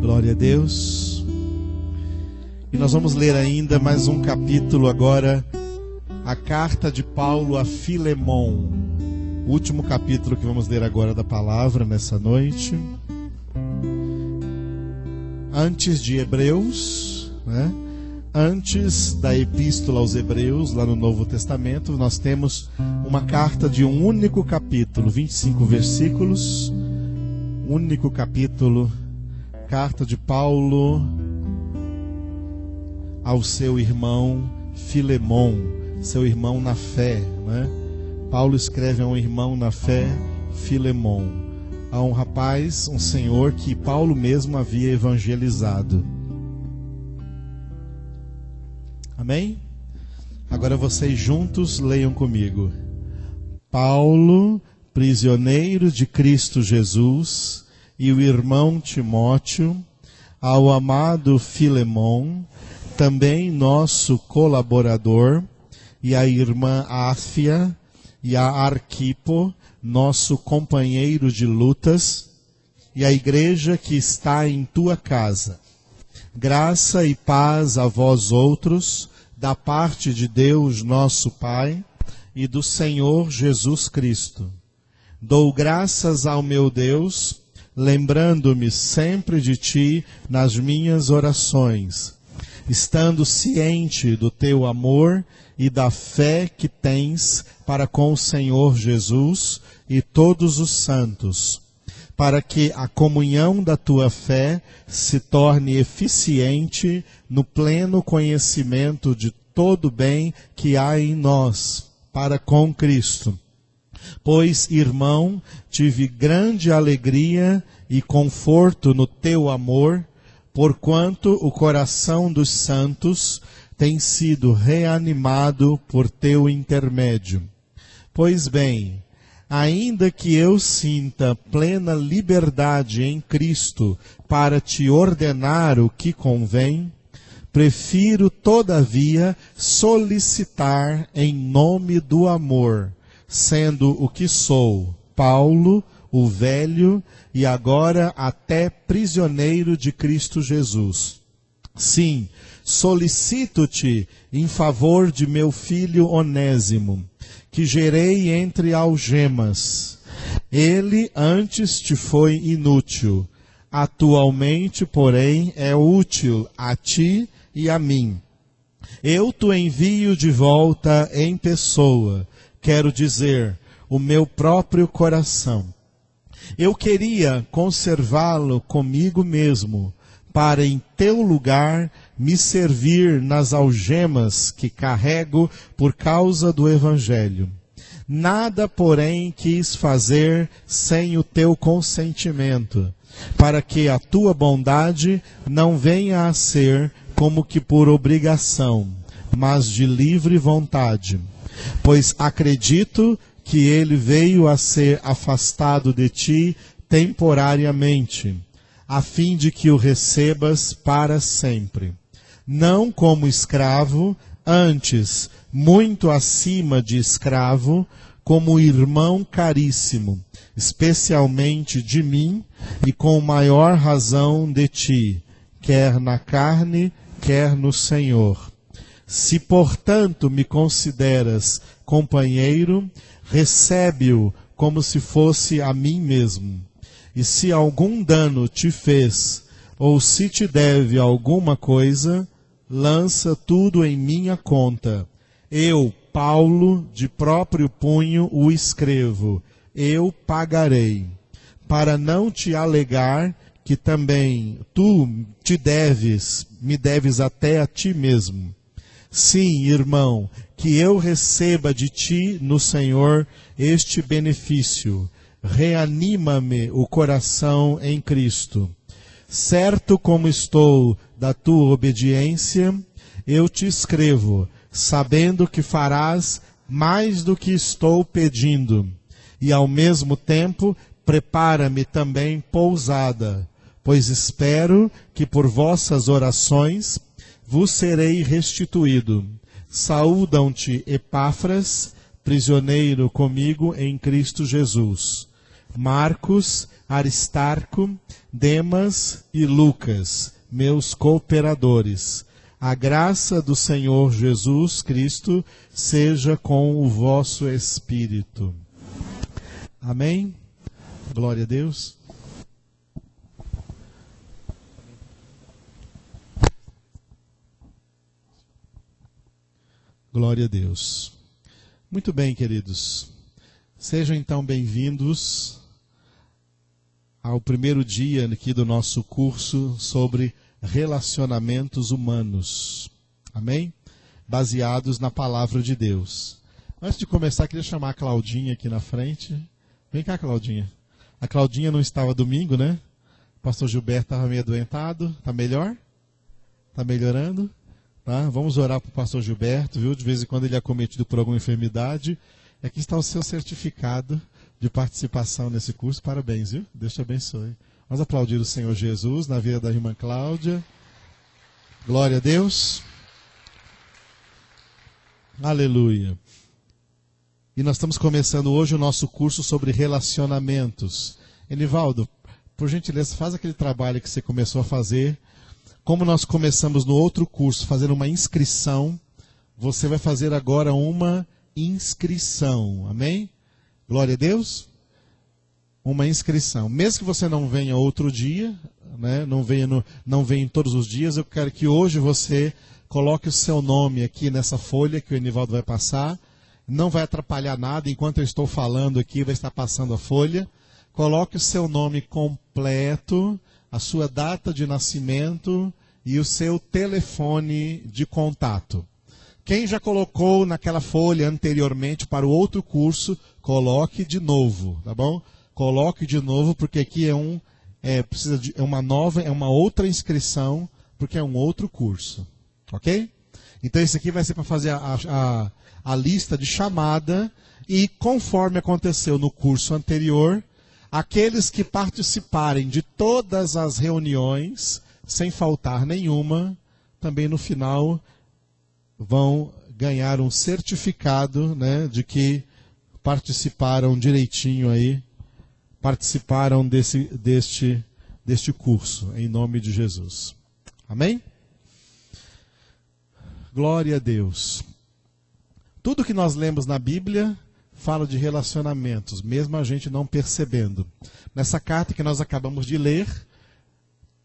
Glória a Deus. E nós vamos ler ainda mais um capítulo agora, a carta de Paulo a Filemon. O último capítulo que vamos ler agora da palavra nessa noite. Antes de Hebreus, antes da epístola aos Hebreus, lá no Novo Testamento, nós temos uma carta de um único capítulo, 25 versículos, único capítulo, carta de Paulo ao seu irmão Filemon, seu irmão na fé, Paulo escreve a um irmão na fé, Filemon, a um rapaz, um senhor que Paulo mesmo havia evangelizado. Amém? Agora vocês juntos leiam comigo. Paulo, prisioneiro de Cristo Jesus, e o irmão Timóteo, ao amado Filemon, também nosso colaborador, e a irmã Áfia, e a Arquipo, nosso companheiro de lutas, e a igreja que está em tua casa. Graça e paz a vós outros, da parte de Deus nosso Pai e do Senhor Jesus Cristo. Dou graças ao meu Deus, lembrando-me sempre de ti nas minhas orações, estando ciente do teu amor e da fé que tens para com o Senhor Jesus e todos os santos, para que a comunhão da tua fé se torne eficiente no pleno conhecimento de todo o bem que há em nós, para com Cristo. Pois, irmão, tive grande alegria e conforto no teu amor, porquanto o coração dos santos tem sido reanimado por teu intermédio. Pois bem, ainda que eu sinta plena liberdade em Cristo para te ordenar o que convém, prefiro, todavia, solicitar em nome do amor, sendo o que sou, Paulo, o velho, e agora até prisioneiro de Cristo Jesus. Sim, solicito-te em favor de meu filho Onésimo, que gerei entre algemas. Ele antes te foi inútil, atualmente, porém, é útil a ti e a mim. Eu te envio de volta em pessoa, quero dizer, o meu próprio coração. Eu queria conservá-lo comigo mesmo, para em teu lugar me servir nas algemas que carrego por causa do Evangelho. Nada, porém, quis fazer sem o teu consentimento, para que a tua bondade não venha a ser como que por obrigação, mas de livre vontade. Pois acredito que ele veio a ser afastado de ti temporariamente, a fim de que o recebas para sempre. Não como escravo, antes, muito acima de escravo, como irmão caríssimo, especialmente de mim, e com maior razão de ti, quer na carne, quer no Senhor. Se, portanto, me consideras companheiro, recebe-o como se fosse a mim mesmo. E se algum dano te fez, ou se te deve alguma coisa, lança tudo em minha conta. Eu, Paulo, de próprio punho o escrevo, eu pagarei, para não te alegar que também tu me deves até a ti mesmo. Sim, irmão, que eu receba de ti no Senhor este benefício. Reanima-me o coração em Cristo. Certo como estou da tua obediência, eu te escrevo, sabendo que farás mais do que estou pedindo. E ao mesmo tempo, prepara-me também pousada, pois espero que por vossas orações vos serei restituído. Saúdam-te Epáfras, prisioneiro comigo em Cristo Jesus. Marcos, Aristarco, Demas e Lucas, meus cooperadores. A graça do Senhor Jesus Cristo seja com o vosso espírito. Amém? Glória a Deus. Glória a Deus. Muito bem, queridos. Sejam então bem-vindos ao primeiro dia aqui do nosso curso sobre relacionamentos humanos. Amém? Baseados na palavra de Deus. Antes de começar, queria chamar a Claudinha aqui na frente. Vem cá, Claudinha. A Claudinha não estava domingo, né? O pastor Gilberto estava meio adoentado. Está melhor? Está melhorando? Tá? Vamos orar para o pastor Gilberto, viu? De vez em quando ele é acometido por alguma enfermidade. Aqui está o seu certificado de participação nesse curso. Parabéns, viu? Deus te abençoe. Vamos aplaudir o Senhor Jesus na vida da irmã Cláudia. Glória a Deus. Aleluia. E nós estamos começando hoje o nosso curso sobre relacionamentos. Enivaldo, por gentileza, faz aquele trabalho que você começou a fazer. Como nós começamos no outro curso, fazendo uma inscrição, você vai fazer agora uma inscrição. Amém? Glória a Deus. Uma inscrição. Mesmo que você não venha outro dia, né, não venha todos os dias, eu quero que hoje você coloque o seu nome aqui nessa folha que o Enivaldo vai passar. Não vai atrapalhar nada, enquanto eu estou falando aqui, vai estar passando a folha. Coloque o seu nome completo, a sua data de nascimento e o seu telefone de contato. Quem já colocou naquela folha anteriormente para o outro curso, coloque de novo, tá bom? Coloque de novo, porque aqui é uma outra inscrição, porque é um outro curso, ok? Então esse aqui vai ser para fazer a lista de chamada e, conforme aconteceu no curso anterior, aqueles que participarem de todas as reuniões, sem faltar nenhuma, também no final vão ganhar um certificado, né, de que participaram direitinho aí, participaram deste curso, em nome de Jesus. Amém? Glória a Deus. Tudo que nós lemos na Bíblia fala de relacionamentos, mesmo a gente não percebendo. Nessa carta que nós acabamos de ler,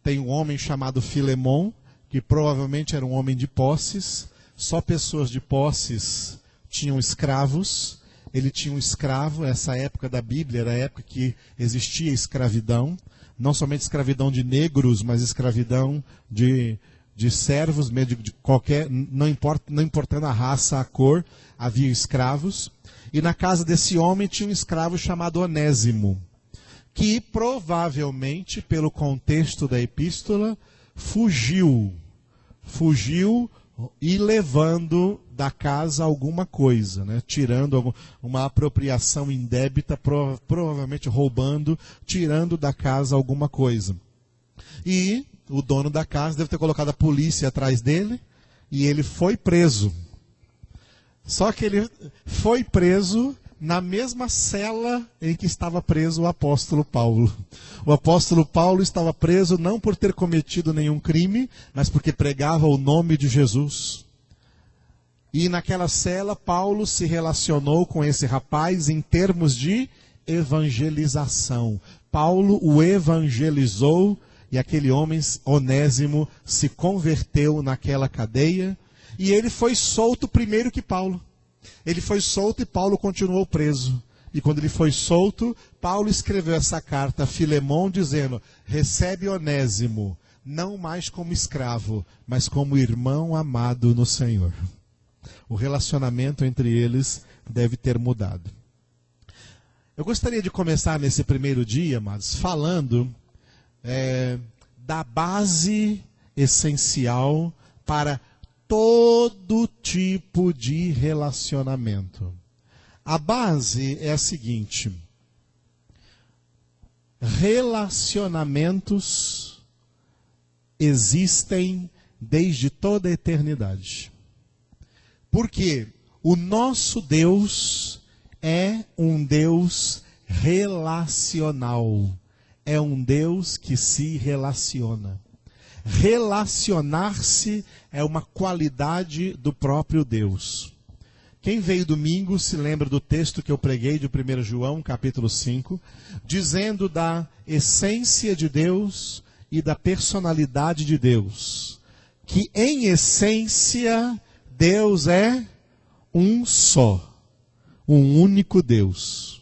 tem um homem chamado Filemon, que provavelmente era um homem de posses. Só pessoas de posses tinham escravos. Ele tinha um escravo. Essa época da Bíblia era a época que existia escravidão. Não somente escravidão de negros, mas escravidão de servos, de qualquer, não importando a raça, a cor, havia escravos. E na casa desse homem tinha um escravo chamado Onésimo, que provavelmente, pelo contexto da epístola, fugiu e levando da casa alguma coisa, né? Tirando uma apropriação indébita, provavelmente roubando, tirando da casa alguma coisa. E o dono da casa deve ter colocado a polícia atrás dele e ele foi preso. Só que ele foi preso na mesma cela em que estava preso o apóstolo Paulo. O apóstolo Paulo estava preso não por ter cometido nenhum crime, mas porque pregava o nome de Jesus. E naquela cela, Paulo se relacionou com esse rapaz em termos de evangelização. Paulo o evangelizou e aquele homem, Onésimo, se converteu naquela cadeia. E ele foi solto primeiro que Paulo. Ele foi solto e Paulo continuou preso. E quando ele foi solto, Paulo escreveu essa carta a Filemon dizendo: recebe Onésimo, não mais como escravo, mas como irmão amado no Senhor. O relacionamento entre eles deve ter mudado. Eu gostaria de começar nesse primeiro dia, amados, falando da base essencial para todo tipo de relacionamento. A base é a seguinte: relacionamentos existem desde toda a eternidade. Porque o nosso Deus é um Deus relacional. é um Deus que se relaciona. Relacionar-se é uma qualidade do próprio Deus. Quem veio domingo se lembra do texto que eu preguei de 1 João, capítulo 5, dizendo da essência de Deus e da personalidade de Deus. Que em essência, Deus é um só, um único Deus.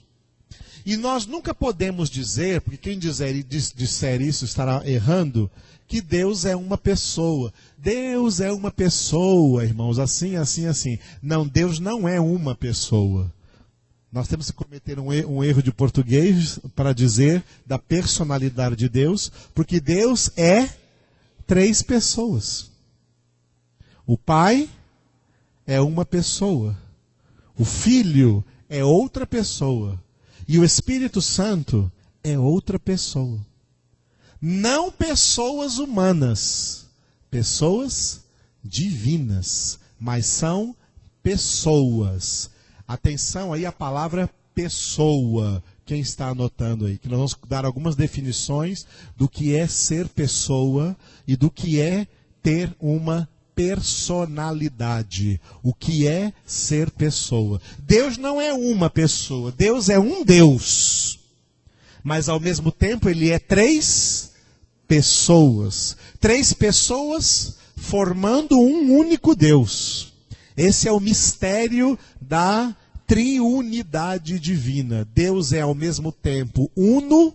E nós nunca podemos dizer, porque quem disser isso estará errando, que Deus é uma pessoa. Deus é uma pessoa, irmãos, assim. Não, Deus não é uma pessoa. Nós temos que cometer um erro de português para dizer da personalidade de Deus, porque Deus é 3 pessoas. O Pai é uma pessoa. O Filho é outra pessoa. E o Espírito Santo é outra pessoa. Não pessoas humanas, pessoas divinas, mas são pessoas. Atenção aí à palavra pessoa, quem está anotando aí, que nós vamos dar algumas definições do que é ser pessoa e do que é ter uma personalidade. O que é ser pessoa? Deus não é uma pessoa, Deus é um Deus. Mas ao mesmo tempo ele é 3 pessoas. 3 pessoas formando um único Deus. Esse é o mistério da triunidade divina. Deus é ao mesmo tempo uno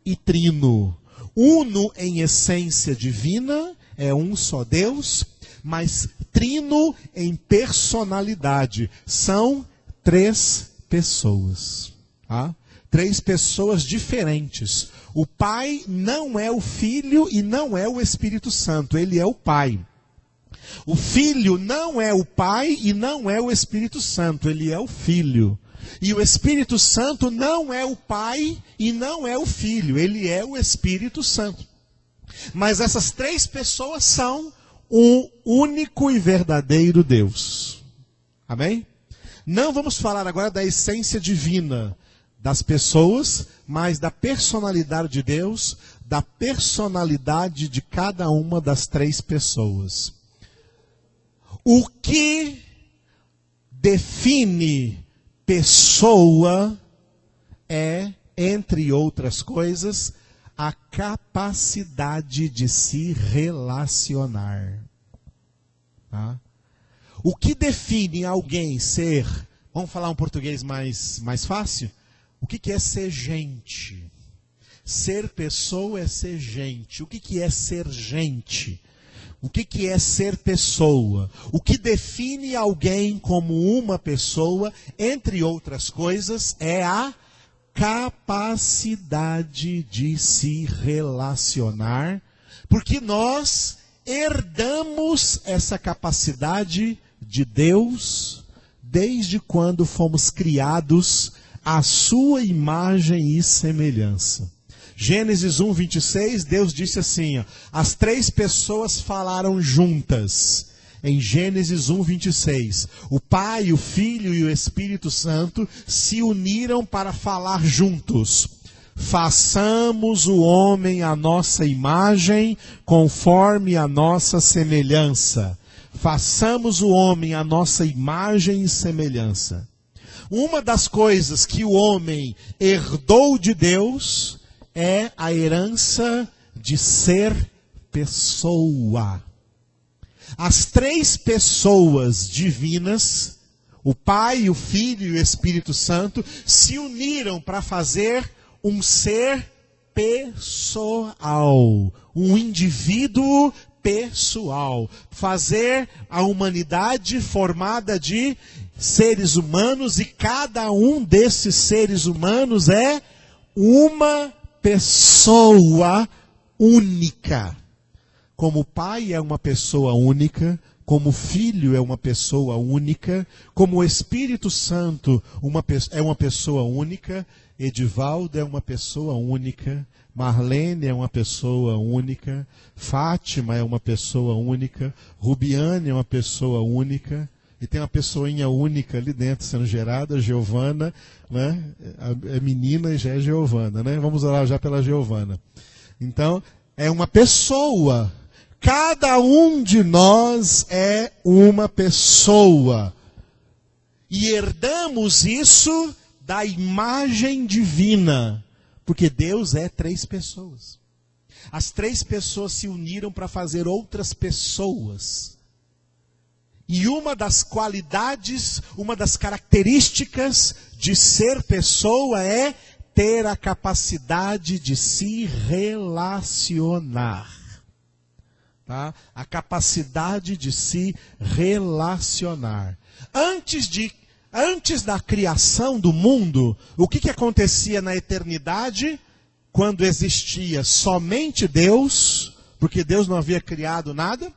e trino. Uno em essência divina, é um só Deus, mas trino em personalidade. São 3 pessoas. Tá? 3 pessoas diferentes. O Pai não é o Filho e não é o Espírito Santo, ele é o Pai. O Filho não é o Pai e não é o Espírito Santo, ele é o Filho. E o Espírito Santo não é o Pai e não é o Filho, ele é o Espírito Santo. Mas essas 3 pessoas são um único e verdadeiro Deus. Amém? Não vamos falar agora da essência divina das pessoas, mas da personalidade de Deus, da personalidade de cada uma das 3 pessoas. O que define pessoa é, entre outras coisas, a capacidade de se relacionar. Tá? O que define alguém ser, vamos falar um português mais fácil? O que é ser gente? Ser pessoa é ser gente. O que é ser gente? O que é ser pessoa? O que define alguém como uma pessoa, entre outras coisas, é a capacidade de se relacionar, porque nós herdamos essa capacidade de Deus desde quando fomos criados à sua imagem e semelhança. Gênesis 1, 26, Deus disse assim, ó, as 3 pessoas falaram juntas. Em Gênesis 1, 26, o Pai, o Filho e o Espírito Santo se uniram para falar juntos. Façamos o homem à nossa imagem, conforme a nossa semelhança. Façamos o homem à nossa imagem e semelhança. Uma das coisas que o homem herdou de Deus é a herança de ser pessoa. As 3 pessoas divinas, o Pai, o Filho e o Espírito Santo, se uniram para fazer um ser pessoal, um indivíduo pessoal, fazer a humanidade formada de seres humanos, e cada um desses seres humanos é uma pessoa única. Como o Pai é uma pessoa única, como o Filho é uma pessoa única, como o Espírito Santo é uma pessoa única, Edivaldo é uma pessoa única, Marlene é uma pessoa única, Fátima é uma pessoa única, Rubiane é uma pessoa única, e tem uma pessoinha única ali dentro sendo gerada, Giovana, né? É menina e já é Giovana, né? Vamos orar já pela Giovana. Então, é uma pessoa. Cada um de nós é uma pessoa. E herdamos isso da imagem divina. Porque Deus é 3 pessoas. As 3 pessoas se uniram para fazer outras pessoas. E uma das qualidades, uma das características de ser pessoa é ter a capacidade de se relacionar. Tá? A capacidade de se relacionar. Antes da criação do mundo, o que acontecia na eternidade? Quando existia somente Deus, porque Deus não havia criado nada,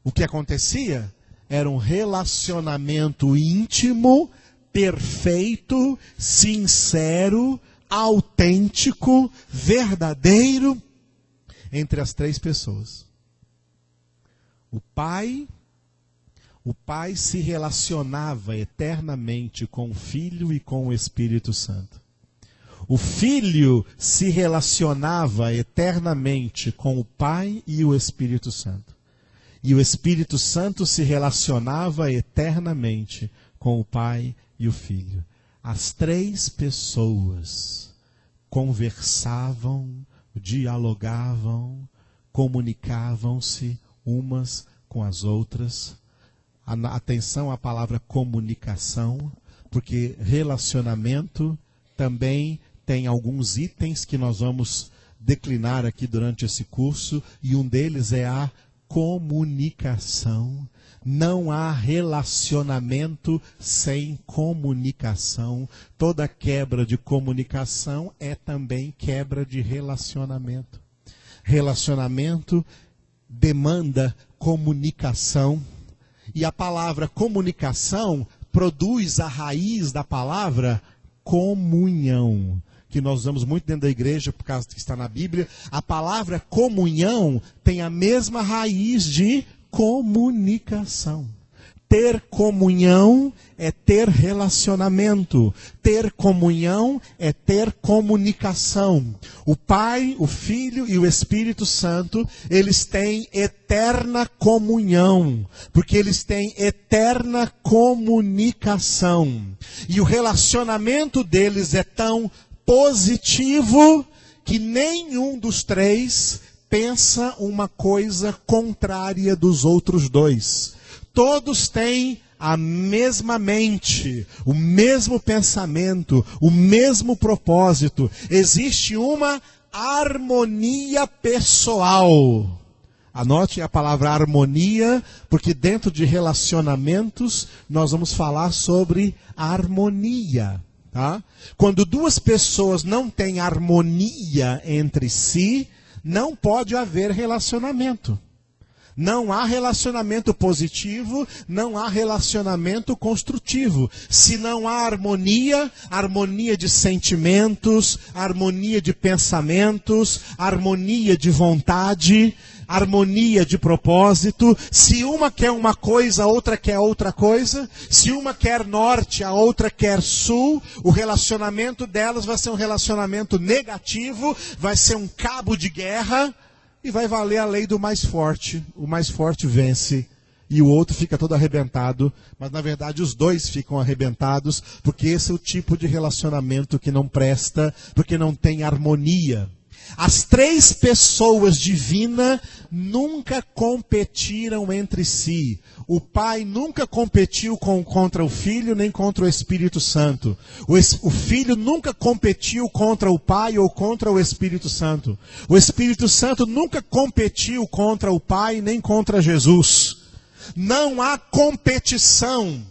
o que acontecia era um relacionamento íntimo, perfeito, sincero, autêntico, verdadeiro, entre as 3 pessoas. O Pai se relacionava eternamente com o Filho e com o Espírito Santo. O Filho se relacionava eternamente com o Pai e o Espírito Santo. E o Espírito Santo se relacionava eternamente com o Pai e o Filho. As 3 pessoas conversavam, dialogavam, comunicavam-se umas com as outras. Atenção à palavra comunicação, porque relacionamento também tem alguns itens que nós vamos declinar aqui durante esse curso, e um deles é a comunicação. Não há relacionamento sem comunicação. Toda quebra de comunicação é também quebra de relacionamento. Relacionamento demanda comunicação. E a palavra comunicação produz a raiz da palavra comunhão, que nós usamos muito dentro da igreja por causa que está na Bíblia. A palavra comunhão tem a mesma raiz de comunicação. Ter comunhão é ter relacionamento. Ter comunhão é ter comunicação. O Pai, o Filho e o Espírito Santo, eles têm eterna comunhão, porque eles têm eterna comunicação. E o relacionamento deles é tão positivo que nenhum dos 3 pensa uma coisa contrária dos outros 2. Todos têm a mesma mente, o mesmo pensamento, o mesmo propósito. Existe uma harmonia pessoal. Anote a palavra harmonia, porque dentro de relacionamentos nós vamos falar sobre harmonia. Tá? Quando 2 pessoas não têm harmonia entre si, não pode haver relacionamento. Não há relacionamento positivo, não há relacionamento construtivo. Se não há harmonia, harmonia de sentimentos, harmonia de pensamentos, harmonia de vontade, harmonia de propósito. Se uma quer uma coisa, a outra quer outra coisa. Se uma quer norte, a outra quer sul. O relacionamento delas vai ser um relacionamento negativo, vai ser um cabo de guerra. E vai valer a lei do mais forte. O mais forte vence. E o outro fica todo arrebentado. Mas na verdade os 2 ficam arrebentados. Porque esse é o tipo de relacionamento que não presta. Porque não tem harmonia. As 3 pessoas divinas nunca competiram entre si. O Pai nunca competiu contra o Filho, nem contra o Espírito Santo. O Filho nunca competiu contra o Pai ou contra o Espírito Santo. O Espírito Santo nunca competiu contra o Pai, nem contra Jesus. Não há competição.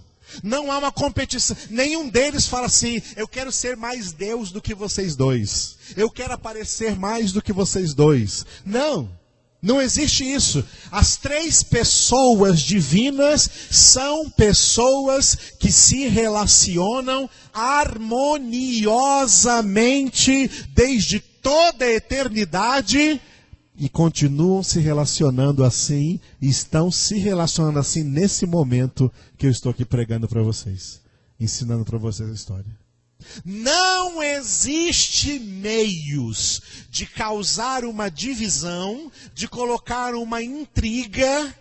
Não há uma competição. Nenhum deles fala assim: eu quero ser mais Deus do que vocês 2. Eu quero aparecer mais do que vocês 2. Não. Não existe isso. As 3 pessoas divinas são pessoas que se relacionam harmoniosamente desde toda a eternidade. e continuam se relacionando assim, e estão se relacionando assim nesse momento que eu estou aqui pregando para vocês, ensinando para vocês a história. Não existe meios de causar uma divisão, de colocar uma intriga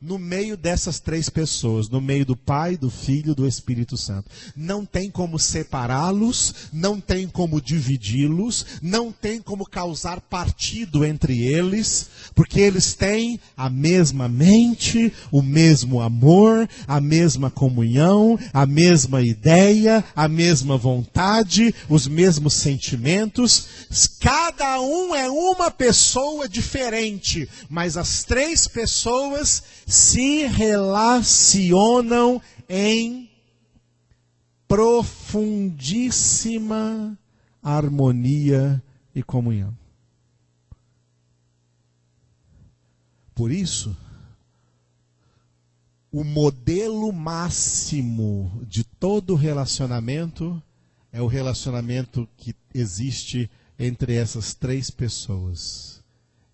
no meio dessas três pessoas, no meio do Pai, do Filho e do Espírito Santo. Não tem como separá-los, não tem como dividi-los, não tem como causar partido entre eles, porque eles têm a mesma mente, o mesmo amor, a mesma comunhão, a mesma ideia, a mesma vontade, os mesmos sentimentos. Cada um é uma pessoa diferente, mas as três pessoas se relacionam em profundíssima harmonia e comunhão. Por isso, o modelo máximo de todo relacionamento é o relacionamento que existe entre essas três pessoas,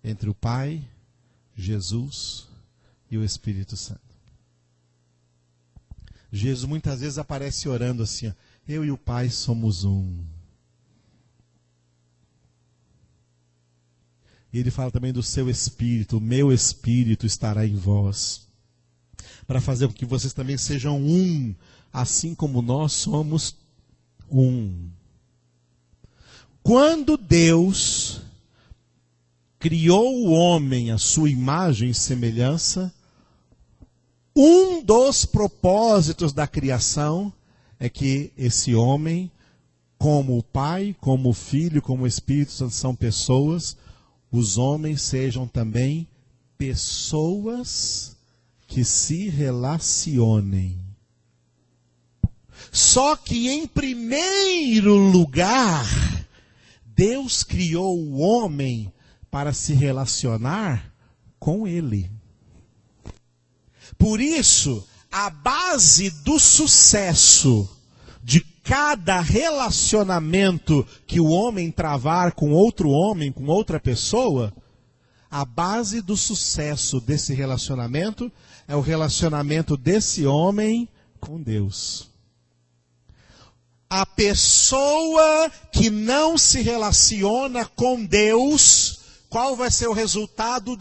entre o Pai, Jesus e o Espírito Santo. Jesus muitas vezes aparece orando assim, ó, eu e o Pai somos um. E ele fala também do seu Espírito, o meu Espírito estará em vós, para fazer com que vocês também sejam um, assim como nós somos um. Quando Deus criou o homem à sua imagem e semelhança, um dos propósitos da criação é que esse homem, como o Pai, como o Filho, como o Espírito Santo são pessoas, os homens sejam também pessoas que se relacionem. Só que em primeiro lugar, Deus criou o homem para se relacionar com ele. Por isso, a base do sucesso de cada relacionamento que o homem travar com outro homem, com outra pessoa, a base do sucesso desse relacionamento é o relacionamento desse homem com Deus. A pessoa que não se relaciona com Deus, qual vai ser o resultado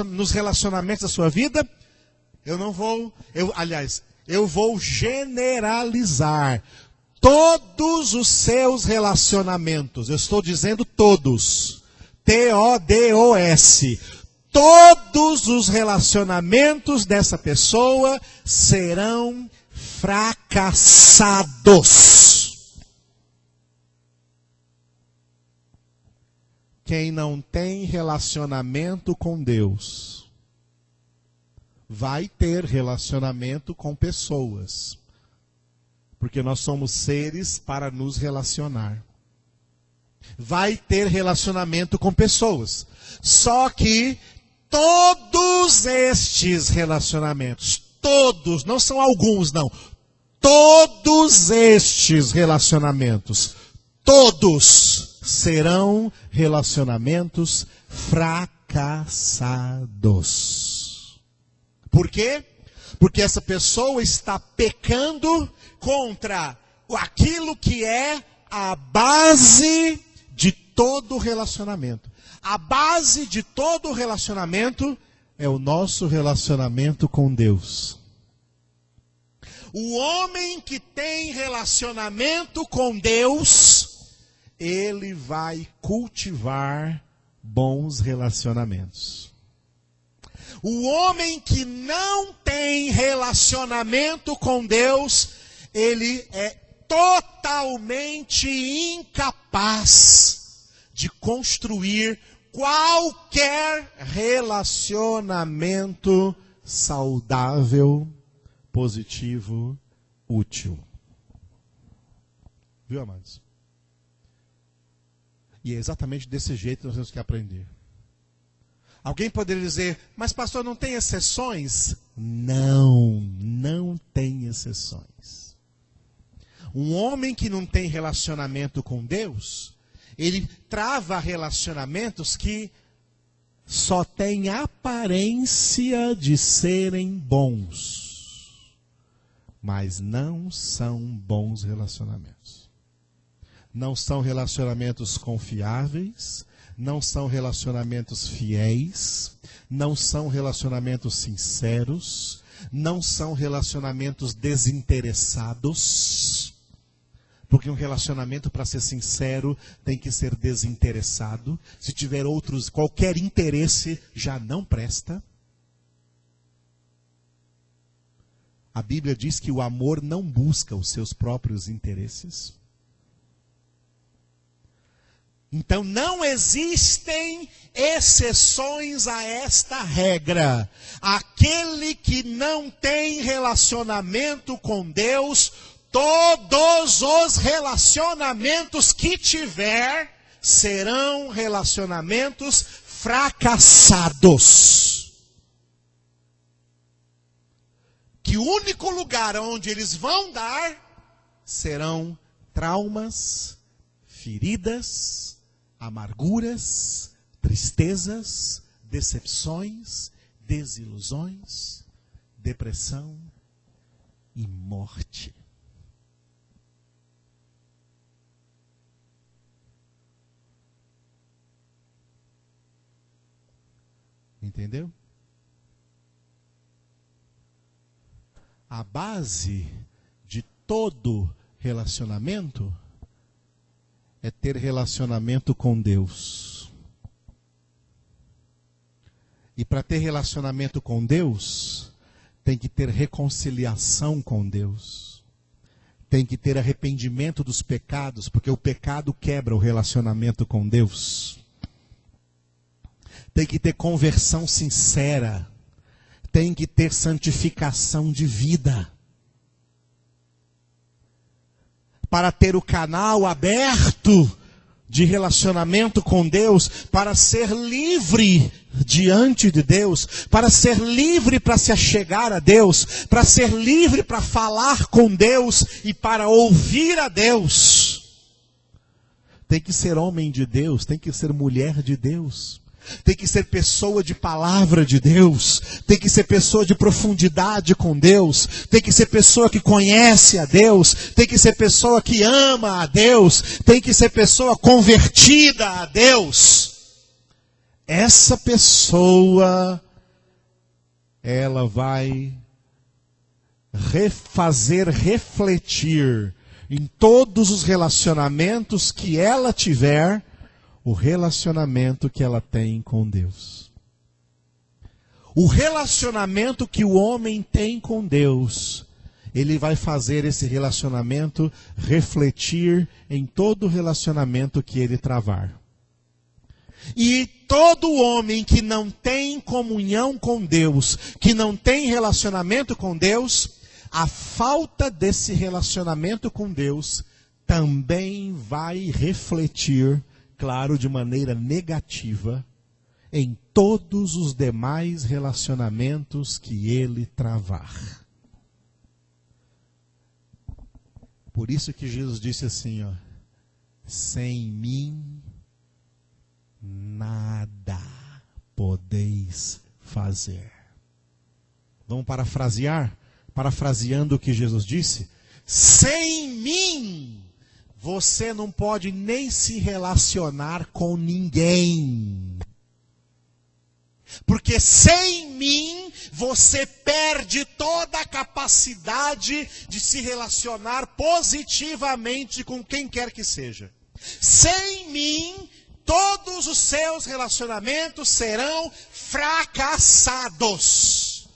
nos relacionamentos da sua vida? Eu vou generalizar todos os seus relacionamentos. Eu estou dizendo todos. T-O-D-O-S. Todos os relacionamentos dessa pessoa serão fracassados. Quem não tem relacionamento com Deus vai ter relacionamento com pessoas, porque nós somos seres para nos relacionar. Vai ter relacionamento com pessoas, só que todos estes relacionamentos, todos, não são alguns não, todos estes relacionamentos, todos serão relacionamentos fracassados. Por quê? Porque essa pessoa está pecando contra aquilo que é a base de todo relacionamento. A base de todo relacionamento é o nosso relacionamento com Deus. O homem que tem relacionamento com Deus, ele vai cultivar bons relacionamentos. O homem que não tem relacionamento com Deus, ele é totalmente incapaz de construir qualquer relacionamento saudável, positivo, útil. Viu, amados? E é exatamente desse jeito que nós temos que aprender. Alguém poderia dizer, mas pastor, não tem exceções? Não, não tem exceções. Um homem que não tem relacionamento com Deus, ele trava relacionamentos que só têm aparência de serem bons, mas não são bons relacionamentos. Não são relacionamentos confiáveis, não são relacionamentos fiéis, não são relacionamentos sinceros, não são relacionamentos desinteressados. Porque um relacionamento, para ser sincero, tem que ser desinteressado. Se tiver qualquer interesse, já não presta. A Bíblia diz que o amor não busca os seus próprios interesses. Então não existem exceções a esta regra. Aquele que não tem relacionamento com Deus, todos os relacionamentos que tiver serão relacionamentos fracassados. Que o único lugar onde eles vão dar serão traumas, feridas, amarguras, tristezas, decepções, desilusões, depressão e morte. Entendeu? A base de todo relacionamento é ter relacionamento com Deus. E para ter relacionamento com Deus, tem que ter reconciliação com Deus. Tem que ter arrependimento dos pecados, porque o pecado quebra o relacionamento com Deus. Tem que ter conversão sincera. Tem que ter santificação de vida. Para ter o canal aberto de relacionamento com Deus, para ser livre diante de Deus, para ser livre para se achegar a Deus, para ser livre para falar com Deus e para ouvir a Deus. Tem que ser homem de Deus, tem que ser mulher de Deus. Tem que ser pessoa de palavra de Deus, tem que ser pessoa de profundidade com Deus, tem que ser pessoa que conhece a Deus, tem que ser pessoa que ama a Deus, tem que ser pessoa convertida a Deus. Essa pessoa, ela vai fazer refletir em todos os relacionamentos que ela tiver, o relacionamento que ela tem com Deus. O relacionamento que o homem tem com Deus, ele vai fazer esse relacionamento refletir em todo o relacionamento que ele travar. E todo homem que não tem comunhão com Deus, que não tem relacionamento com Deus, a falta desse relacionamento com Deus também vai refletir, claro, de maneira negativa, em todos os demais relacionamentos que ele travar. Por isso que Jesus disse assim, ó, sem mim nada podeis fazer. Vamos parafrasear? Parafraseando o que Jesus disse, sem mim você não pode nem se relacionar com ninguém. Porque sem mim, você perde toda a capacidade de se relacionar positivamente com quem quer que seja. Sem mim, todos os seus relacionamentos serão fracassados.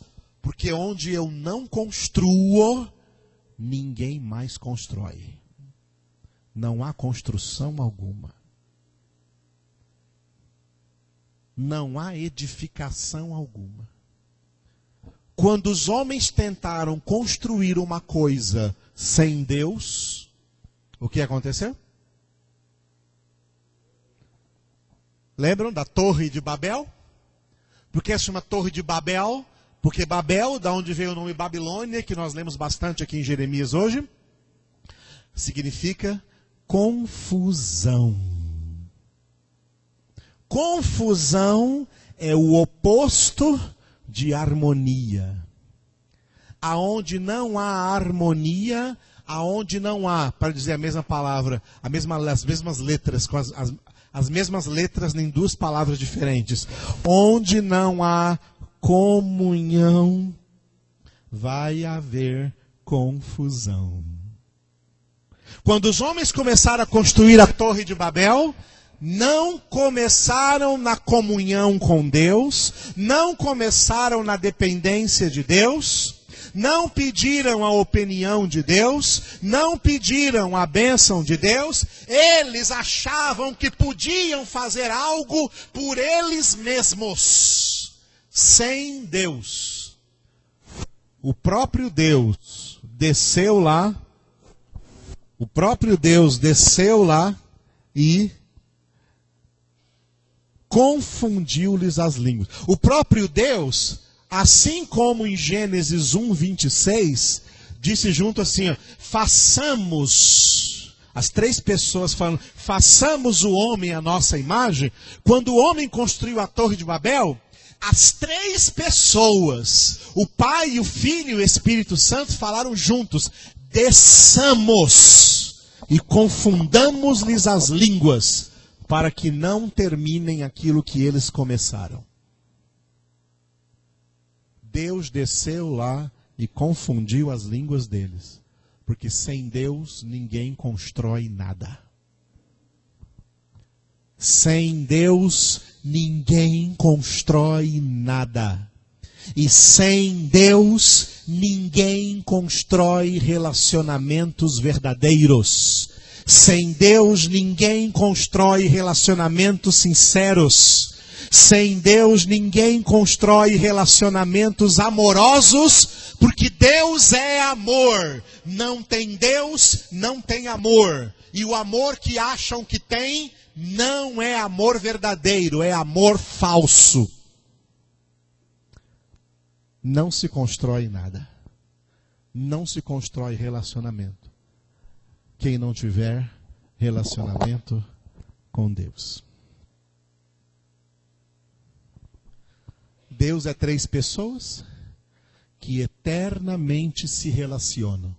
Porque onde eu não construo, ninguém mais constrói. Não há construção alguma. Não há edificação alguma. Quando os homens tentaram construir uma coisa sem Deus, o que aconteceu? Lembram da Torre de Babel? Por que se chama Torre de Babel? Porque Babel, da onde veio o nome Babilônia, que nós lemos bastante aqui em Jeremias hoje, significa confusão. Confusão é o oposto de harmonia. Aonde não há harmonia, aonde não há, para dizer a mesma palavra, as mesmas letras, com as mesmas letras em duas palavras diferentes. Onde não há comunhão, vai haver confusão. Quando os homens começaram a construir a Torre de Babel, não começaram na comunhão com Deus, não começaram na dependência de Deus, não pediram a opinião de Deus, não pediram a bênção de Deus, eles achavam que podiam fazer algo por eles mesmos, sem Deus. O próprio Deus desceu lá e confundiu-lhes as línguas. O próprio Deus, assim como em Gênesis 1:26, disse junto assim, ó, façamos, as três pessoas falando, façamos o homem à nossa imagem. Quando o homem construiu a Torre de Babel, as três pessoas, o Pai, o Filho e o Espírito Santo falaram juntos, desçamos e confundamos-lhes as línguas, para que não terminem aquilo que eles começaram. Deus desceu lá e confundiu as línguas deles. Porque sem Deus ninguém constrói nada. Sem Deus ninguém constrói nada. E sem Deus ninguém constrói relacionamentos verdadeiros. Sem Deus ninguém constrói relacionamentos sinceros. Sem Deus ninguém constrói relacionamentos amorosos, porque Deus é amor. Não tem Deus, não tem amor. E o amor que acham que tem, não é amor verdadeiro, é amor falso. Não se constrói nada. Não se constrói relacionamento. Quem não tiver relacionamento com Deus. Deus é três pessoas que eternamente se relacionam.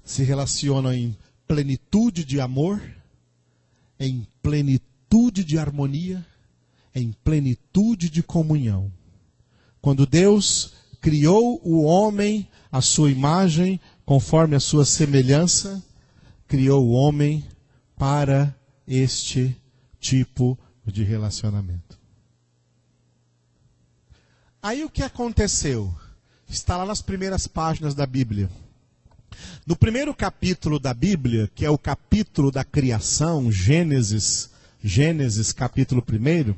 Se relacionam em plenitude de amor, em plenitude de harmonia, em plenitude de comunhão. Quando Deus criou o homem à sua imagem, conforme a sua semelhança, criou o homem para este tipo de relacionamento. Aí o que aconteceu? Está lá nas primeiras páginas da Bíblia. No primeiro capítulo da Bíblia, que é o capítulo da criação, Gênesis capítulo 1,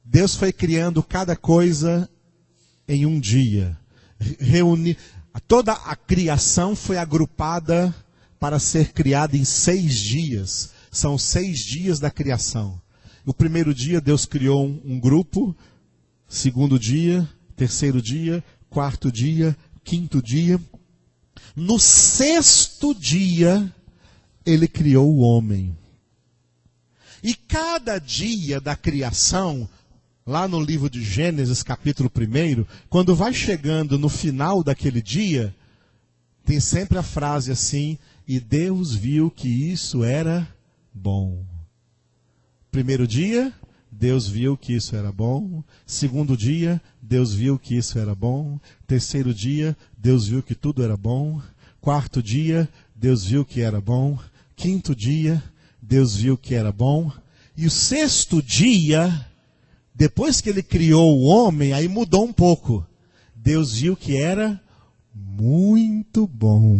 Deus foi criando cada coisa em um dia. Toda a criação foi agrupada para ser criada em 6 dias. São 6 dias da criação. No primeiro dia, Deus criou um grupo. Segundo dia, terceiro dia, quarto dia, quinto dia. No 6º dia, Ele criou o homem. E cada dia da criação, lá no livro de Gênesis, capítulo 1, quando vai chegando no final daquele dia, tem sempre a frase assim, e Deus viu que isso era bom. Primeiro dia, Deus viu que isso era bom. Segundo dia, Deus viu que isso era bom. Terceiro dia, Deus viu que tudo era bom. Quarto dia, Deus viu que era bom. Quinto dia, Deus viu que era bom. E o 6º dia, depois que Ele criou o homem, aí mudou um pouco. Deus viu que era muito bom.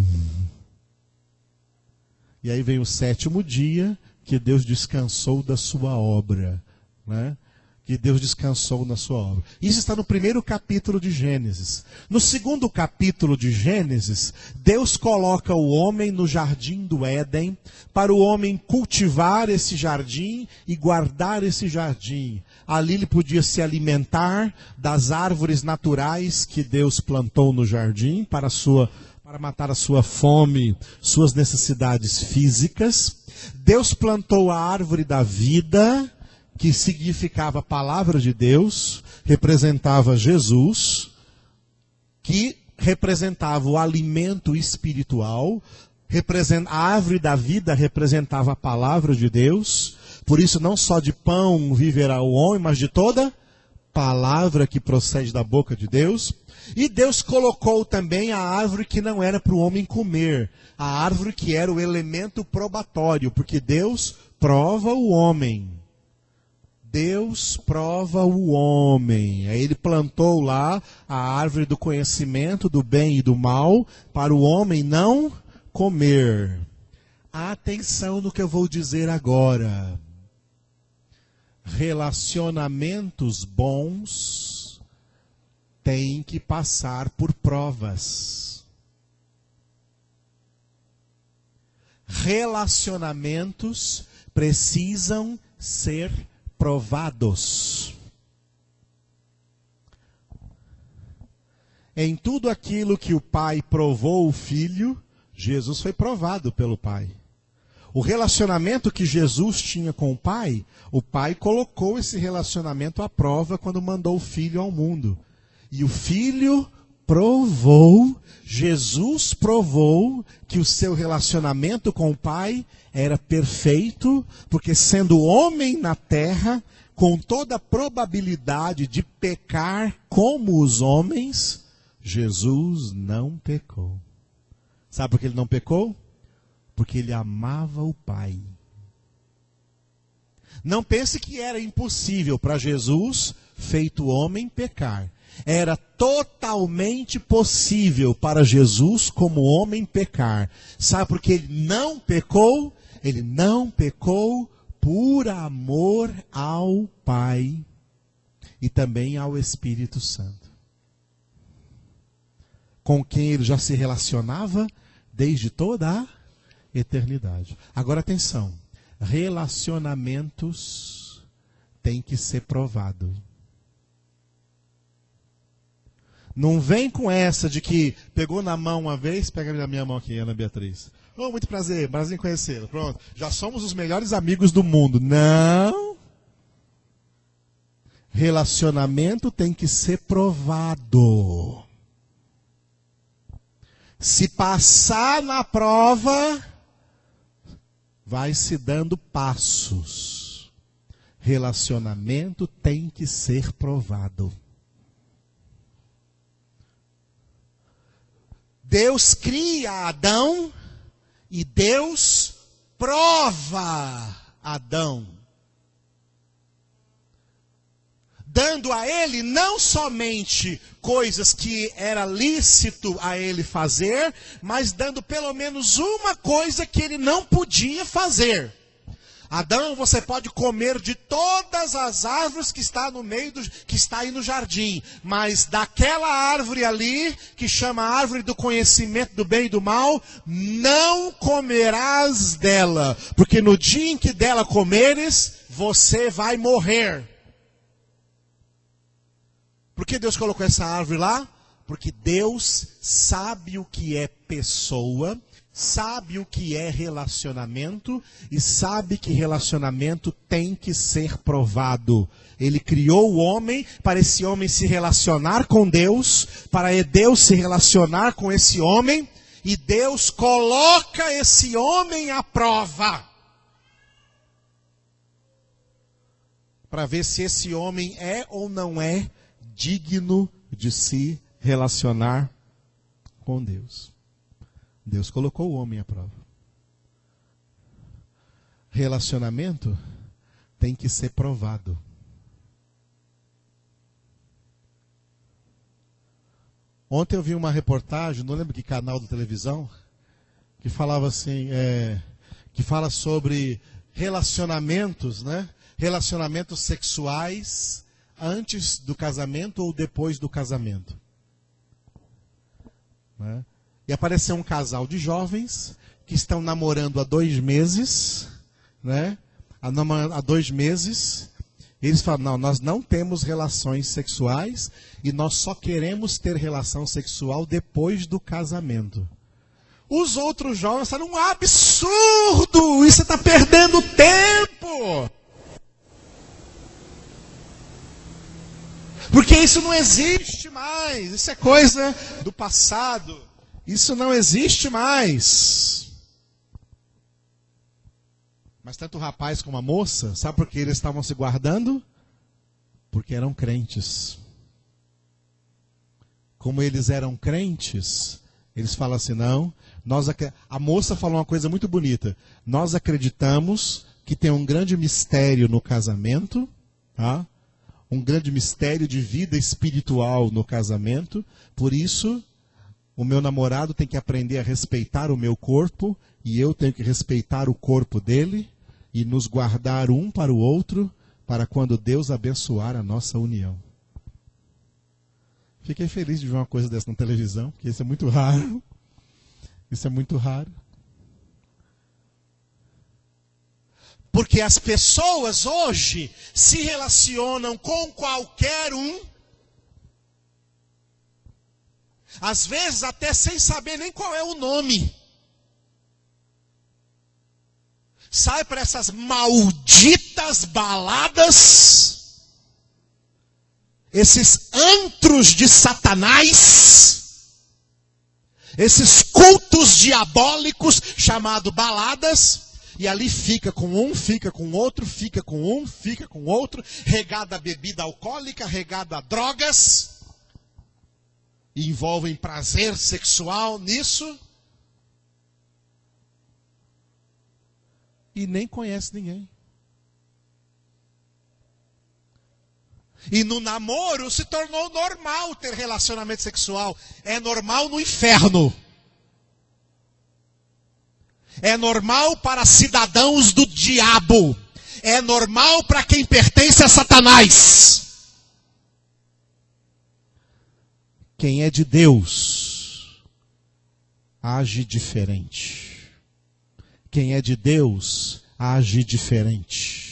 E aí vem o 7º dia, que Deus descansou da sua obra. Né? Que Deus descansou na sua obra. Isso está no primeiro capítulo de Gênesis. No segundo capítulo de Gênesis, Deus coloca o homem no jardim do Éden, para o homem cultivar esse jardim e guardar esse jardim. Ali ele podia se alimentar das árvores naturais que Deus plantou no jardim, para matar a sua fome, suas necessidades físicas. Deus plantou a árvore da vida, que significava palavra de Deus, representava Jesus, que representava o alimento espiritual, a árvore da vida representava a palavra de Deus. Por isso, não só de pão viverá o homem, mas de toda palavra que procede da boca de Deus. E Deus colocou também a árvore que não era para o homem comer, a árvore que era o elemento probatório, porque Deus prova o homem. Deus prova o homem. Aí ele plantou lá a árvore do conhecimento do bem e do mal para o homem não comer. Atenção no que eu vou dizer agora. Relacionamentos bons têm que passar por provas. Relacionamentos precisam ser provados. Em tudo aquilo que o Pai provou o Filho, Jesus foi provado pelo Pai. O relacionamento que Jesus tinha com o Pai colocou esse relacionamento à prova quando mandou o Filho ao mundo. E o Filho provou, Jesus provou que o seu relacionamento com o Pai era perfeito, porque sendo homem na terra, com toda a probabilidade de pecar como os homens, Jesus não pecou. Sabe por que ele não pecou? Porque ele amava o Pai. Não pense que era impossível para Jesus, feito homem, pecar. Era totalmente possível para Jesus, como homem, pecar. Sabe por que ele não pecou? Ele não pecou por amor ao Pai e também ao Espírito Santo, com quem ele já se relacionava desde toda a eternidade. Agora atenção, relacionamentos têm que ser provados. Não vem com essa de que pegou na mão uma vez, pega na minha mão aqui, Ana Beatriz. Oh, muito prazer em conhecê-la. Pronto, já somos os melhores amigos do mundo. Não. Relacionamento tem que ser provado. Se passar na prova, vai se dando passos. Relacionamento tem que ser provado. Deus cria Adão e Deus prova Adão, dando a ele não somente coisas que era lícito a ele fazer, mas dando pelo menos uma coisa que ele não podia fazer. Adão, você pode comer de todas as árvores que está aí no jardim, mas daquela árvore ali, que chama a árvore do conhecimento do bem e do mal, não comerás dela, porque no dia em que dela comeres, você vai morrer. Por que Deus colocou essa árvore lá? Porque Deus sabe o que é pessoa, sabe o que é relacionamento e sabe que relacionamento tem que ser provado. Ele criou o homem para esse homem se relacionar com Deus, para Deus se relacionar com esse homem, e Deus coloca esse homem à prova para ver se esse homem é ou não é digno de se relacionar com Deus. Deus colocou o homem à prova. Relacionamento tem que ser provado. Ontem eu vi uma reportagem, não lembro que canal de televisão, que falava assim, que fala sobre relacionamentos, né? Relacionamentos sexuais antes do casamento ou depois do casamento. Né? E apareceu um casal de jovens que estão namorando há 2 meses, né? Há 2 meses, eles falam, não, nós não temos relações sexuais e nós só queremos ter relação sexual depois do casamento. Os outros jovens falam, um absurdo, isso está perdendo tempo. Porque isso não existe mais. Isso é coisa do passado. Isso não existe mais. Mas tanto o rapaz como a moça, sabe por que eles estavam se guardando? Porque eram crentes. Como eles eram crentes, eles falam assim, não, a moça falou uma coisa muito bonita. Nós acreditamos que tem um grande mistério no casamento, tá? Um grande mistério de vida espiritual no casamento. Por isso, o meu namorado tem que aprender a respeitar o meu corpo e eu tenho que respeitar o corpo dele e nos guardar um para o outro para quando Deus abençoar a nossa união. Fiquei feliz de ver uma coisa dessa na televisão, porque isso é muito raro. Isso é muito raro. Porque as pessoas hoje se relacionam com qualquer um, às vezes até sem saber nem qual é o nome. Sai para essas malditas baladas, esses antros de Satanás, esses cultos diabólicos chamados baladas, e ali fica com um, fica com outro, fica com um, fica com outro, regado a bebida alcoólica, regado a drogas, e envolvem prazer sexual nisso, e nem conhece ninguém. E no namoro se tornou normal ter relacionamento sexual. É normal no inferno. É normal para cidadãos do diabo. É normal para quem pertence a Satanás. Quem é de Deus age diferente. Quem é de Deus age diferente.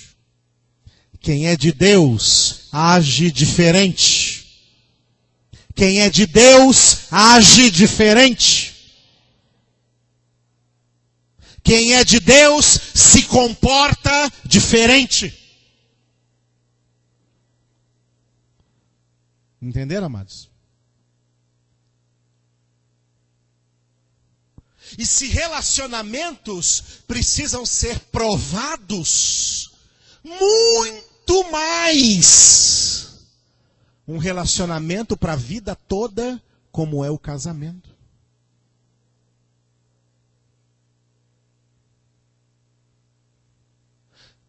Quem é de Deus age diferente. Quem é de Deus age diferente. Quem é de Deus se comporta diferente. Entenderam, amados? E se relacionamentos precisam ser provados, muito mais um relacionamento para a vida toda, como é o casamento.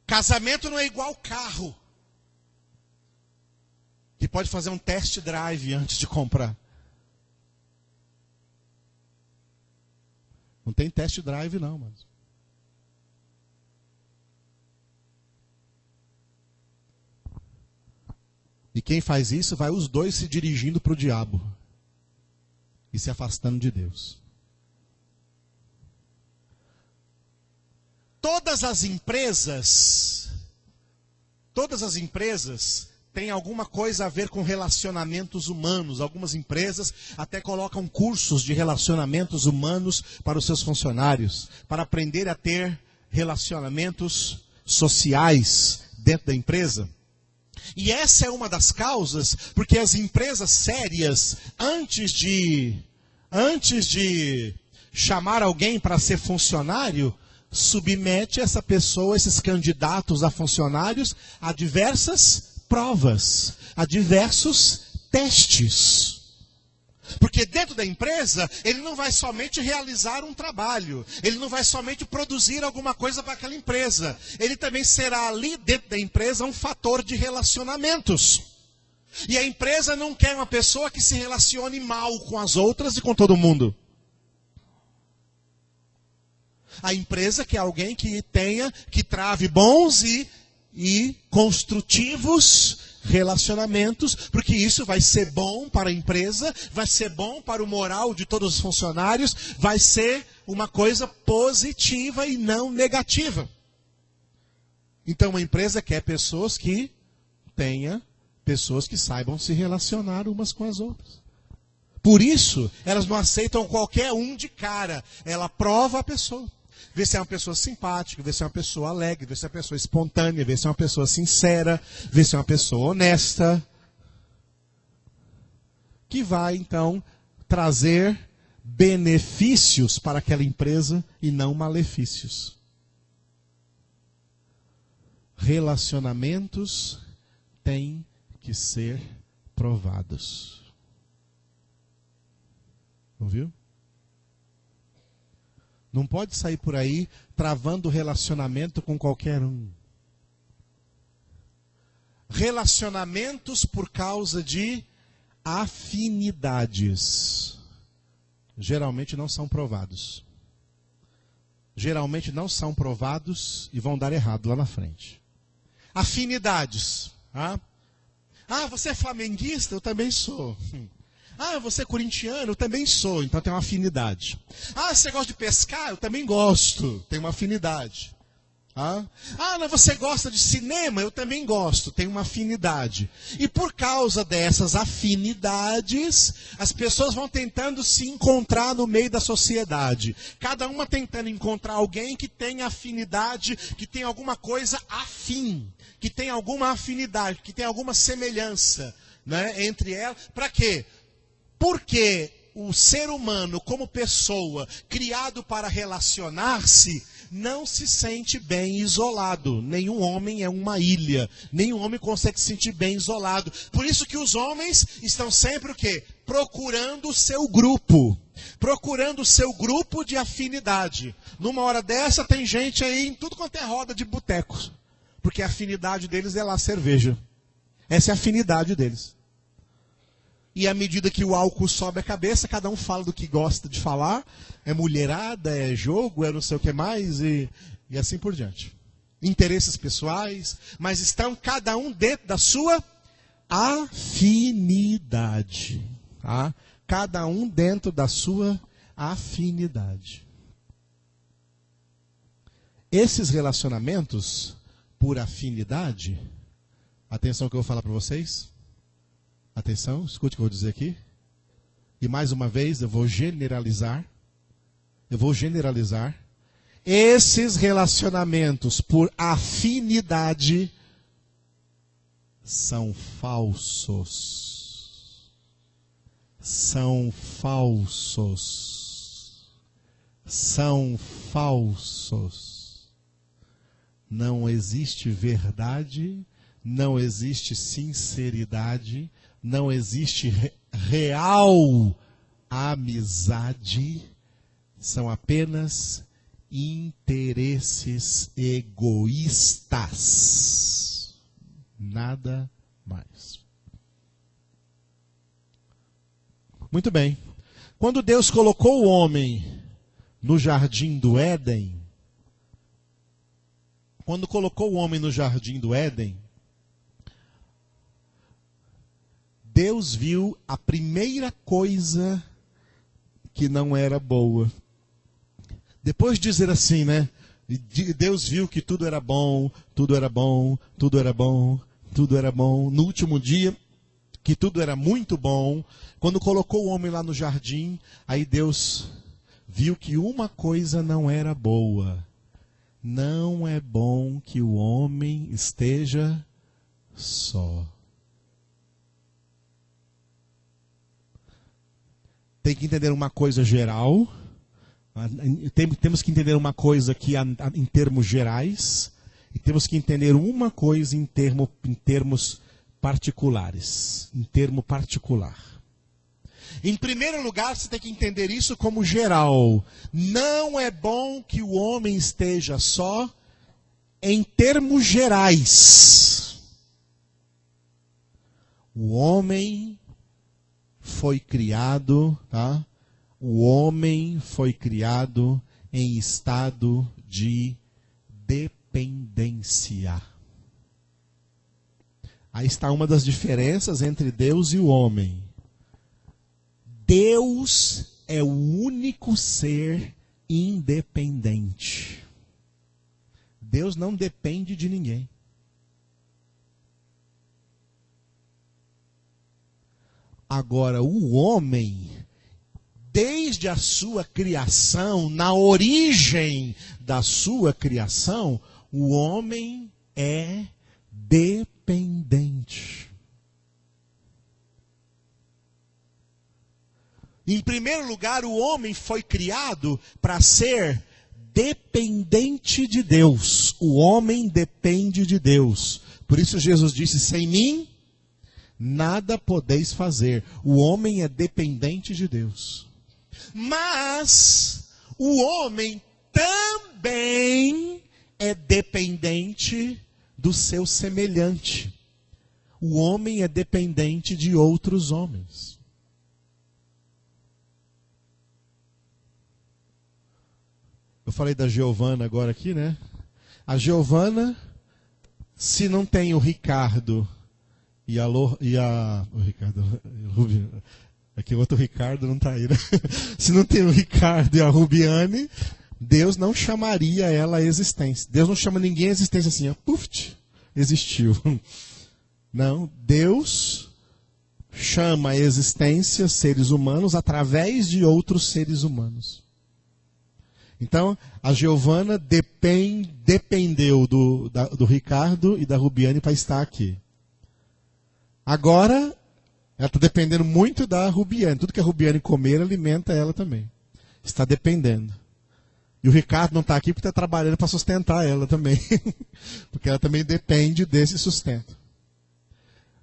Casamento não é igual carro, que pode fazer um test drive antes de comprar. Não tem test drive não, mano. E quem faz isso vai os dois se dirigindo para o diabo e se afastando de Deus. Todas as empresas têm alguma coisa a ver com relacionamentos humanos. Algumas empresas até colocam cursos de relacionamentos humanos para os seus funcionários, para aprender a ter relacionamentos sociais dentro da empresa. E essa é uma das causas, porque as empresas sérias, antes de chamar alguém para ser funcionário, submete essa pessoa, esses candidatos a funcionários, a diversas provas, a diversos testes. Porque dentro da empresa, ele não vai somente realizar um trabalho, ele não vai somente produzir alguma coisa para aquela empresa, ele também será ali dentro da empresa um fator de relacionamentos. E a empresa não quer uma pessoa que se relacione mal com as outras e com todo mundo. A empresa quer alguém que trave bons e construtivos relacionamentos, porque isso vai ser bom para a empresa, vai ser bom para o moral de todos os funcionários, vai ser uma coisa positiva e não negativa. Então uma empresa quer pessoas que saibam se relacionar umas com as outras. Por isso, elas não aceitam qualquer um de cara, ela prova a pessoa. Vê se é uma pessoa simpática, vê se é uma pessoa alegre, vê se é uma pessoa espontânea, vê se é uma pessoa sincera, vê se é uma pessoa honesta. que vai, então, trazer benefícios para aquela empresa e não malefícios. Relacionamentos têm que ser provados. Ouviu? Não pode sair por aí travando relacionamento com qualquer um. Relacionamentos por causa de afinidades geralmente não são provados. Geralmente não são provados e vão dar errado lá na frente. Afinidades. Você é flamenguista? Eu também sou. Você é corintiano? Eu também sou. Então tem uma afinidade. Você gosta de pescar? Eu também gosto. Tem uma afinidade. Você gosta de cinema? Eu também gosto. Tem uma afinidade. E por causa dessas afinidades, as pessoas vão tentando se encontrar no meio da sociedade. Cada uma tentando encontrar alguém que tenha afinidade, que tenha alguma coisa afim, que tenha alguma afinidade, que tenha alguma semelhança, né, entre elas. Para quê? Porque o ser humano, como pessoa, criado para relacionar-se, não se sente bem isolado. Nenhum homem é uma ilha. Nenhum homem consegue se sentir bem isolado. Por isso que os homens estão sempre o quê? Procurando o seu grupo. Procurando o seu grupo de afinidade. Numa hora dessa tem gente aí em tudo quanto é roda de botecos. Porque a afinidade deles é lá a cerveja. Essa é a afinidade deles. E à medida que o álcool sobe a cabeça, cada um fala do que gosta de falar. É mulherada, é jogo, é não sei o que mais, e assim por diante. Interesses pessoais, mas estão cada um dentro da sua afinidade. Tá? Cada um dentro da sua afinidade. Esses relacionamentos, por afinidade, atenção que eu vou falar para vocês. Atenção, escute o que eu vou dizer aqui. E mais uma vez eu vou generalizar. Esses relacionamentos por afinidade são falsos. São falsos. São falsos. Não existe verdade, não existe sinceridade, não existe real amizade, são apenas interesses egoístas. Nada mais. Muito bem. Quando Deus colocou o homem no jardim do Éden, Deus viu a primeira coisa que não era boa. Depois de dizer assim, né? Deus viu que tudo era bom, tudo era bom, tudo era bom, tudo era bom. No último dia, que tudo era muito bom. Quando colocou o homem lá no jardim, aí Deus viu que uma coisa não era boa. Não é bom que o homem esteja só. Tem que entender uma coisa geral. Temos que entender uma coisa aqui em termos gerais. E temos que entender uma coisa em termos particulares. Em termo particular. Em primeiro lugar, você tem que entender isso como geral. Não é bom que o homem esteja só em termos gerais. O homem foi criado, tá? O homem foi criado em estado de dependência. Aí está uma das diferenças entre Deus e o homem. Deus é o único ser independente. Deus não depende de ninguém. Agora, o homem, desde a sua criação, na origem da sua criação, o homem é dependente. Em primeiro lugar, o homem foi criado para ser dependente de Deus. O homem depende de Deus. Por isso Jesus disse, sem mim, nada podeis fazer. O homem é dependente de Deus. Mas o homem também é dependente do seu semelhante. O homem é dependente de outros homens. Eu falei da Giovana agora aqui, né? A Giovana, se não tem o Ricardo o Ricardo, aqui o outro Ricardo não está aí, né? Se não tem o Ricardo e a Rubiane, Deus não chamaria ela à existência. Deus não chama ninguém à existência assim, ó, puf, existiu. Não, Deus chama à existência seres humanos através de outros seres humanos. Então, a Giovana dependeu do Ricardo e da Rubiane para estar aqui. Agora, ela está dependendo muito da Rubiane. Tudo que a Rubiane comer, alimenta ela também. Está dependendo. E o Ricardo não está aqui porque está trabalhando para sustentar ela também. Porque ela também depende desse sustento.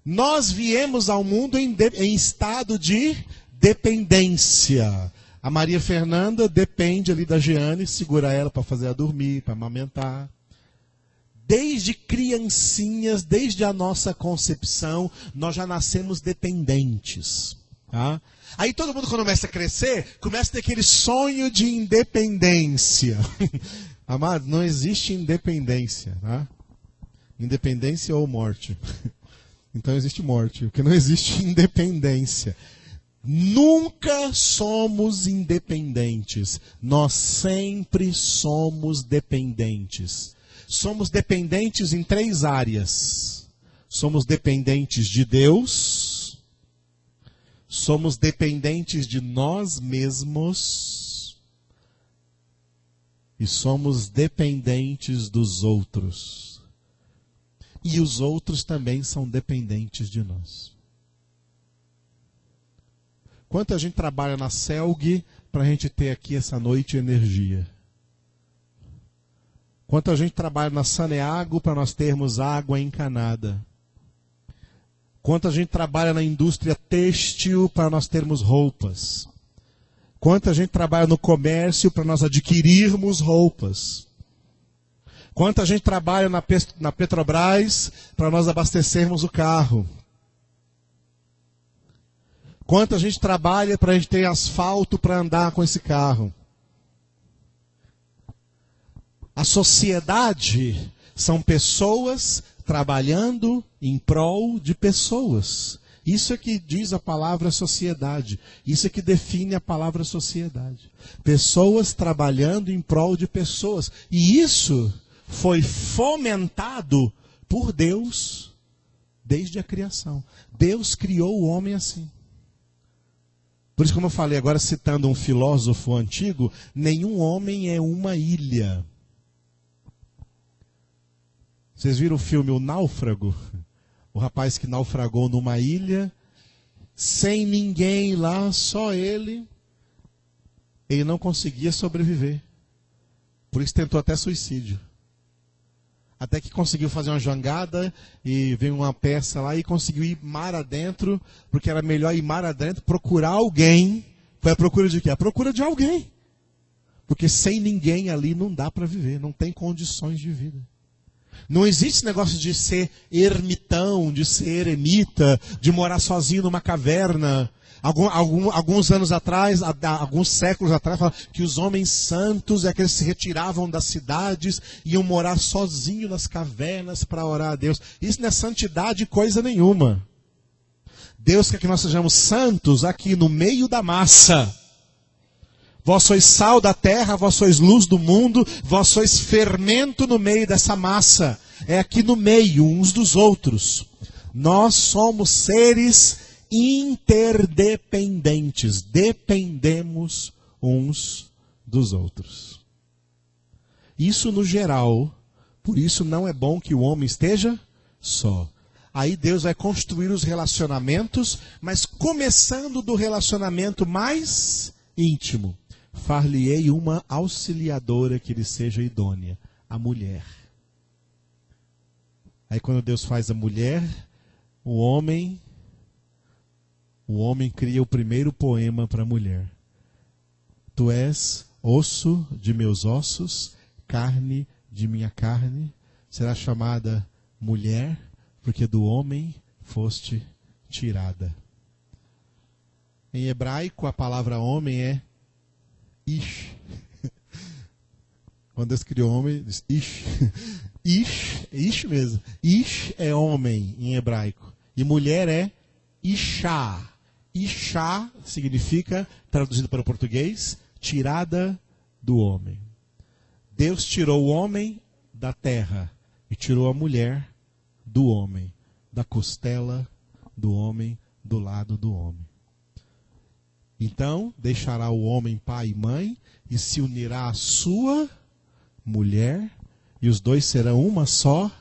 Nós viemos ao mundo em estado de dependência. A Maria Fernanda depende ali da Jeane, segura ela para fazer ela dormir, para amamentar. Desde criancinhas, desde a nossa concepção, nós já nascemos dependentes. Tá? Aí todo mundo, quando começa a crescer, começa a ter aquele sonho de independência. Amado, não existe independência. Tá? Independência ou morte. Então existe morte, porque não existe independência. Nunca somos independentes. Nós sempre somos dependentes. Somos dependentes em 3 áreas. Somos dependentes de Deus. Somos dependentes de nós mesmos. E somos dependentes dos outros. E os outros também são dependentes de nós. Quanto a gente trabalha na CELG para a gente ter aqui essa noite energia? Quanto a gente trabalha na Saneago para nós termos água encanada? Quanto a gente trabalha na indústria têxtil para nós termos roupas? Quanto a gente trabalha no comércio para nós adquirirmos roupas? Quanto a gente trabalha na Petrobras para nós abastecermos o carro? Quanto a gente trabalha para a gente ter asfalto para andar com esse carro? A sociedade são pessoas trabalhando em prol de pessoas. Isso é que diz a palavra sociedade. Isso é que define a palavra sociedade. Pessoas trabalhando em prol de pessoas. E isso foi fomentado por Deus desde a criação. Deus criou o homem assim. Por isso, como eu falei agora, citando um filósofo antigo, nenhum homem é uma ilha. Vocês viram o filme O Náufrago? O rapaz que naufragou numa ilha, sem ninguém lá, só ele. Ele não conseguia sobreviver. Por isso tentou até suicídio. Até que conseguiu fazer uma jangada e veio uma peça lá e conseguiu ir mar adentro, porque era melhor ir mar adentro, procurar alguém. Foi a procura de quê? A procura de alguém. Porque sem ninguém ali não dá para viver, não tem condições de vida. Não existe esse negócio de ser ermitão, de ser eremita, de morar sozinho numa caverna. Alguns anos atrás, alguns séculos atrás, fala que os homens santos é que eles se retiravam das cidades, iam morar sozinhos nas cavernas para orar a Deus. Isso não é santidade coisa nenhuma. Deus quer que nós sejamos santos aqui no meio da massa. Vós sois sal da terra, vós sois luz do mundo, vós sois fermento no meio dessa massa. É aqui no meio, uns dos outros. Nós somos seres interdependentes. Dependemos uns dos outros. Isso no geral. Por isso não é bom que o homem esteja só. Aí Deus vai construir os relacionamentos, mas começando do relacionamento mais íntimo. Far-lhe-ei uma auxiliadora que lhe seja idônea, a mulher. Aí quando Deus faz a mulher, o homem cria o primeiro poema para a mulher. Tu és osso de meus ossos, carne de minha carne, será chamada mulher, porque do homem foste tirada. Em hebraico, a palavra homem é ish. Quando Deus criou o homem, diz ish. Ish mesmo. Ish é homem em hebraico. E mulher é ishá. Ishá significa, traduzido para o português, tirada do homem. Deus tirou o homem da terra e tirou a mulher do homem, da costela do homem, do lado do homem. Então, deixará o homem pai e mãe e se unirá à sua mulher, e os dois serão uma só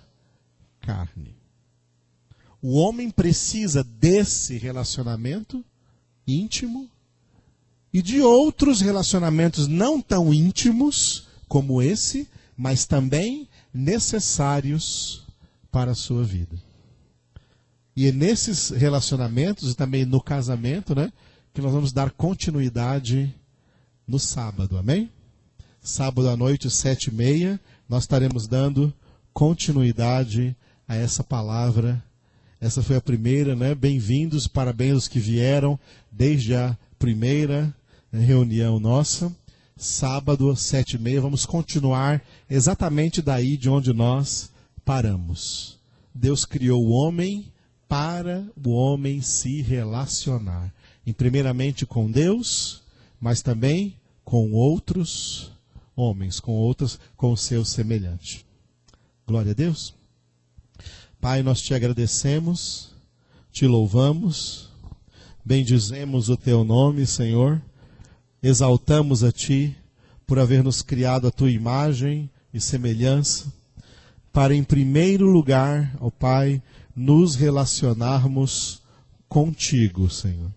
carne. O homem precisa desse relacionamento íntimo e de outros relacionamentos não tão íntimos como esse, mas também necessários para a sua vida. E é nesses relacionamentos e também no casamento, né, que nós vamos dar continuidade no sábado, amém? Sábado à noite, 7h30, nós estaremos dando continuidade a essa palavra. Essa foi a primeira, né? Bem-vindos, parabéns aos que vieram desde a primeira reunião nossa. Sábado, 7h30, vamos continuar exatamente daí de onde nós paramos. Deus criou o homem para o homem se relacionar. E primeiramente com Deus, mas também com outros homens, com o seu semelhante. Glória a Deus. Pai, nós te agradecemos, te louvamos, bendizemos o teu nome, Senhor, exaltamos a ti por haver nos criado a tua imagem e semelhança, para em primeiro lugar, ó Pai, nos relacionarmos contigo, Senhor.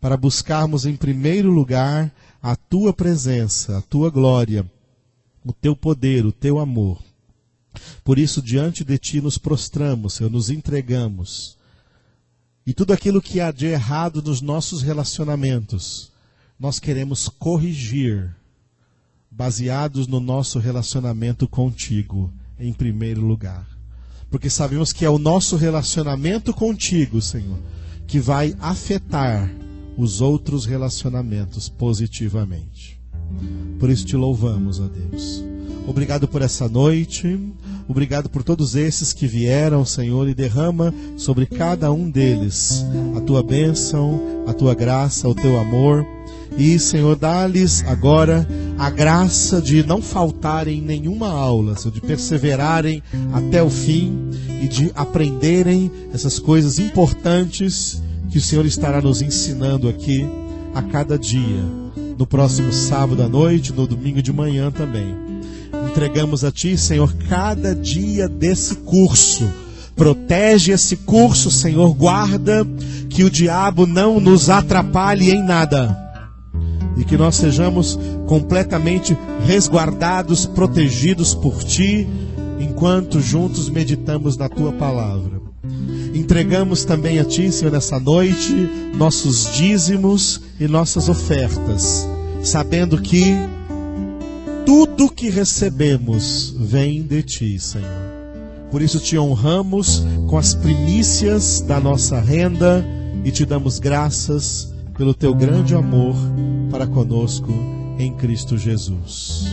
Para buscarmos em primeiro lugar a tua presença, a tua glória, o teu poder, o teu amor. Por isso, diante de ti nos prostramos, Senhor, nos entregamos. E tudo aquilo que há de errado nos nossos relacionamentos, nós queremos corrigir, baseados no nosso relacionamento contigo, em primeiro lugar. Porque sabemos que é o nosso relacionamento contigo, Senhor, que vai afetar os outros relacionamentos positivamente. Por isso te louvamos, ó Deus. Obrigado por essa noite, obrigado por todos esses que vieram, Senhor, e derrama sobre cada um deles a tua bênção, a tua graça, o teu amor. E, Senhor, dá-lhes agora a graça de não faltarem em nenhuma aula, Senhor, de perseverarem até o fim e de aprenderem essas coisas importantes que o Senhor estará nos ensinando aqui a cada dia, no próximo sábado à noite, no domingo de manhã também. Entregamos a Ti, Senhor, cada dia desse curso. Protege esse curso, Senhor, guarda que o diabo não nos atrapalhe em nada. E que nós sejamos completamente resguardados, protegidos por Ti, enquanto juntos meditamos na Tua palavra. Entregamos também a Ti, Senhor, nessa noite, nossos dízimos e nossas ofertas, sabendo que tudo que recebemos vem de Ti, Senhor. Por isso Te honramos com as primícias da nossa renda e Te damos graças pelo Teu grande amor para conosco em Cristo Jesus.